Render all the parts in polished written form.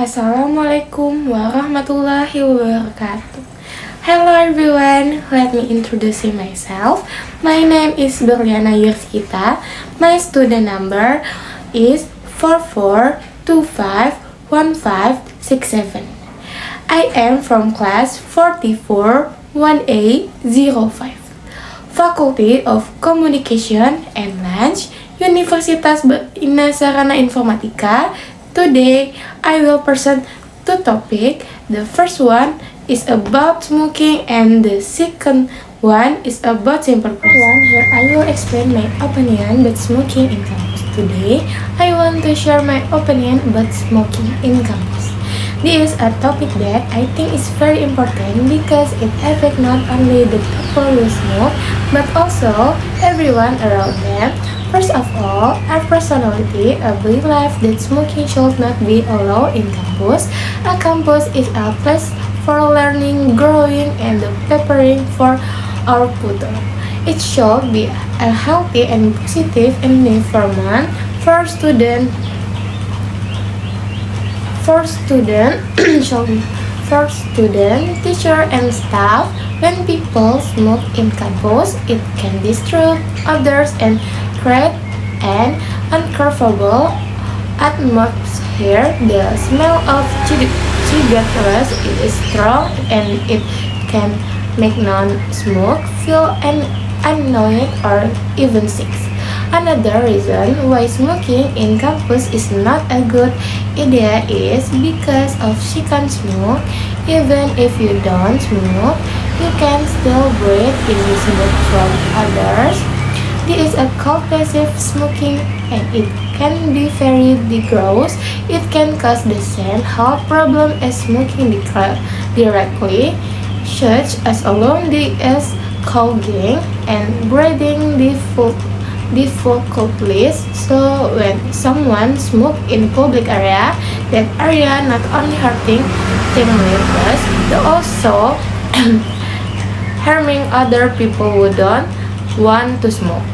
Assalamualaikum warahmatullahi wabarakatuh. Hello everyone, let me introduce myself. My name is Berliana Yurskita. My student number is 44251567. I am from class 44 1A05. Faculty of Communication and Language, Universitas Ina Sarana Informatika. Today, I will present two topics. The first one is about smoking and the second one is about simple process. Here I will explain my opinion about smoking in campus. Today, I want to share my opinion about smoking in campus. This is a topic that I think is very important because it affects not only the people who smoke but also everyone around them. First of all, our personality, I believe that smoking should not be allowed in campus. A campus is a place for learning, growing, and preparing for our future. It should be a healthy and positive environment for students sorry, for student, teacher, and staff. When people smoke in campus, it can disturb others and create an uncomfortable atmosphere. The smell of cigarettes is strong and it can make non-smoke feel annoyed or even sick. Another reason why smoking in campus is not a good idea is because of you can smoke. Even if you don't smoke, you can still breathe in smoke from others. This is a called passive smoking and it can be very dangerous. It can cause the same health problem as smoking directly, such as lung disease, coughing, and breathing difficulties. So when someone smoke in public area, that area not only hurting them livers, but also harming other people who don't want to smoke.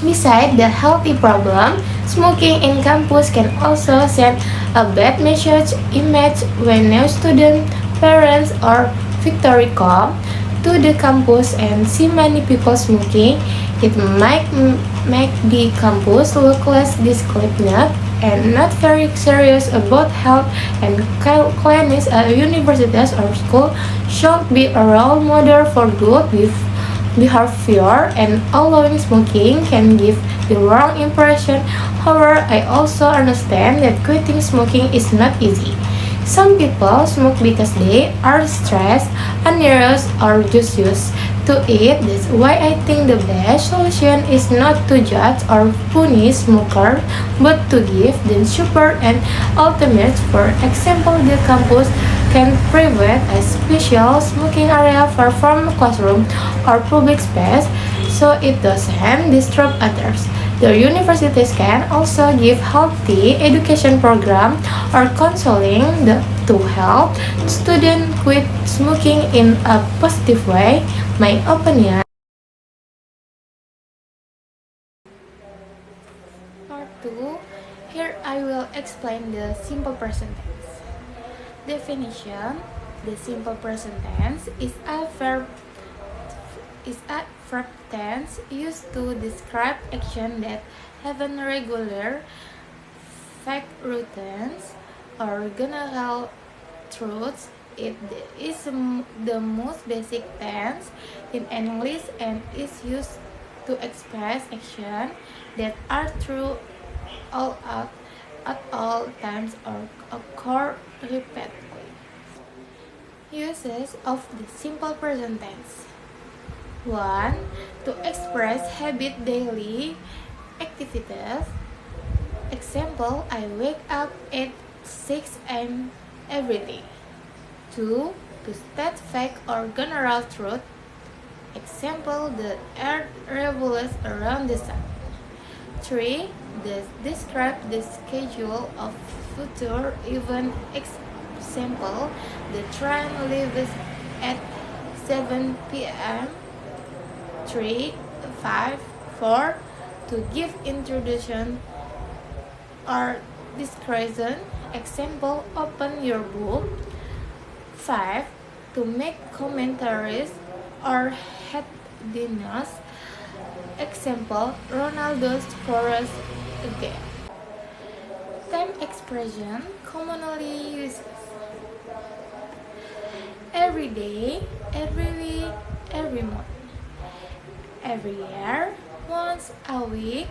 Besides the healthy problem, smoking in campus can also send a bad image when new student, parents, or victory come to the campus and see many people smoking. It might make the campus look less disciplined and not very serious about health and cleanliness. Universities or school should be a role model for good behavior, and allowing smoking can give the wrong impression. However, I also understand that quitting smoking is not easy. Some people smoke because they are stressed, anxious, or just used to it. That's why I think the best solution is not to judge or punish smokers, but to give them support and alternatives. For example, the campus can provide a special smoking area for formal classroom or public space so it doesn't disturb others. The universities can also give healthy education program or counseling to help students quit smoking in a positive way. My opinion. Part 2. Here I will explain the simple present tense. Definition. The simple present tense is a verb tense used to describe action that happen regular, fact routines, or general truths. It is the most basic tense in English and is used to express action that are true all out at all times or occur repeatedly. Uses of the simple present tense. 1. To express habit daily activities. Example, I wake up at 6 a.m. every day. 2. To state fact or general truth. Example, the earth revolves around the sun. 3. Describe the schedule of future event. Example, the train leaves at 7 p.m. 3, 5, 4. To give introduction or discretion. Example, open your book. 5. To make commentaries or headliners. Example, Ronaldo scores again. 10 expression commonly used. Every day, every week, every month. Every year, once a week,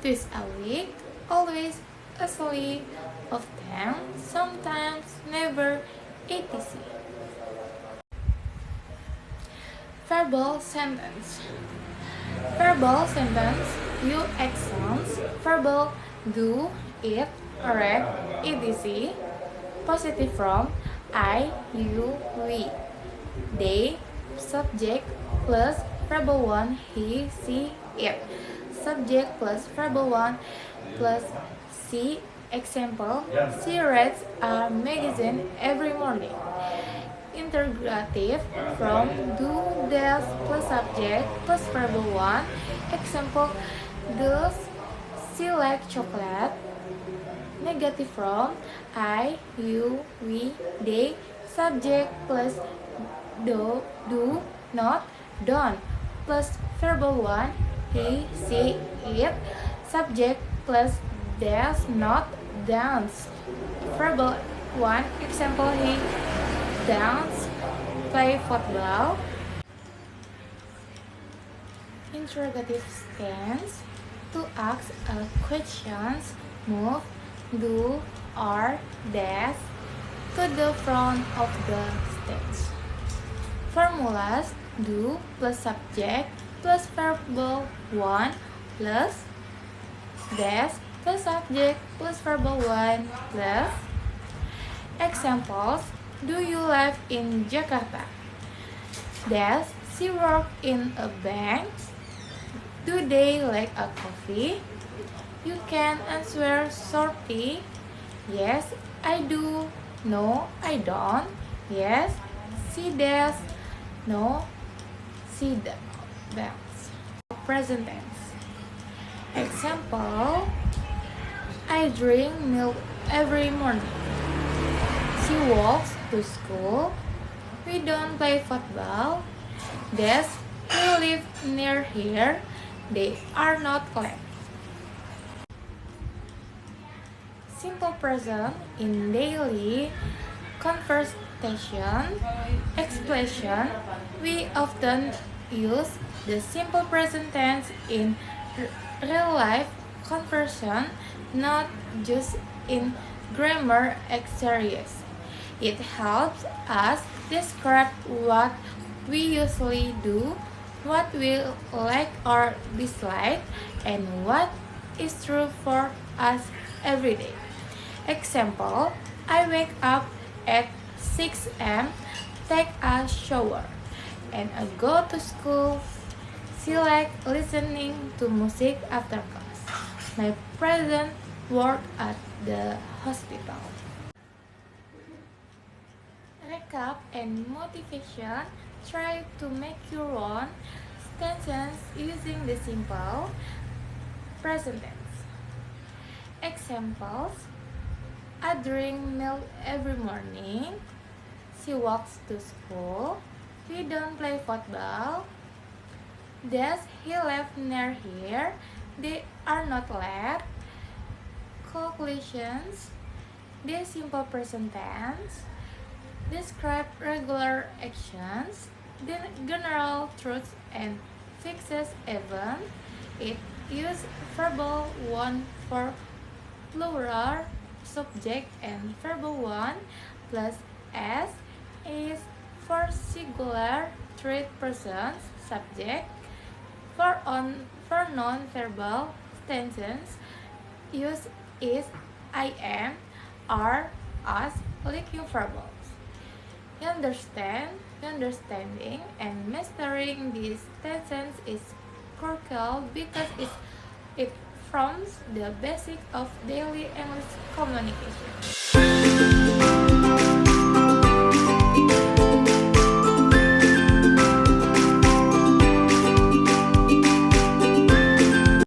twice a week, always, usually, often, sometimes, never, etc. Verbal sentence. Verbal sentence use actions. Verbal do, eat, read, etc. Positive from I, you, we. They, subject plus verbal 1, he, she, it. Subject plus verbal 1 plus she. Example, she reads a magazine every morning. Interrogative from do, does plus subject plus verbal 1. Example, does she like chocolate? Negative from I, you, we, they. Subject plus do, not, don't plus verbal 1, he, she, it. Subject plus does, not, dance. Verbal 1. Example, he dance, play football. Interrogative stance. To ask a questions, move, do, or dash to the front of the stage. Formulas: do plus subject plus verbal 1 plus dash plus subject plus verbal 1 plus. Examples: do you live in Jakarta? Does she work in a bank? Do they like a coffee? You can answer shortly. Yes, I do. No, I don't. Yes, she does. No, she does. Present tense. Example, I drink milk every morning. She walks to school. We don't play football. Does he live near here? They are not left. Simple present in daily conversation expression. We often use the simple present tense in real life conversation, not just in grammar exercises. It helps us describe what we usually do, what we like or dislike, and what is true for us every day. Example, I wake up at 6 a.m., take a shower, and I go to school. She likes listening to music after class. My present work at the hospital. Recap and motivation. Try to make your own sentences using the simple present tense. Examples: I drink milk every morning. She walks to school. We don't play football. Does he live near here? They are not left. Conclusions. The simple present tense describe regular actions, the general truths and fixed events. It uses verbal 1 for plural subject and verbal 1 plus s is for singular third person subject. For non-verbal tenses, use is, I am, are, us, like your verbals. Understanding and mastering these tenses is crucial because it forms the basic of daily English communication.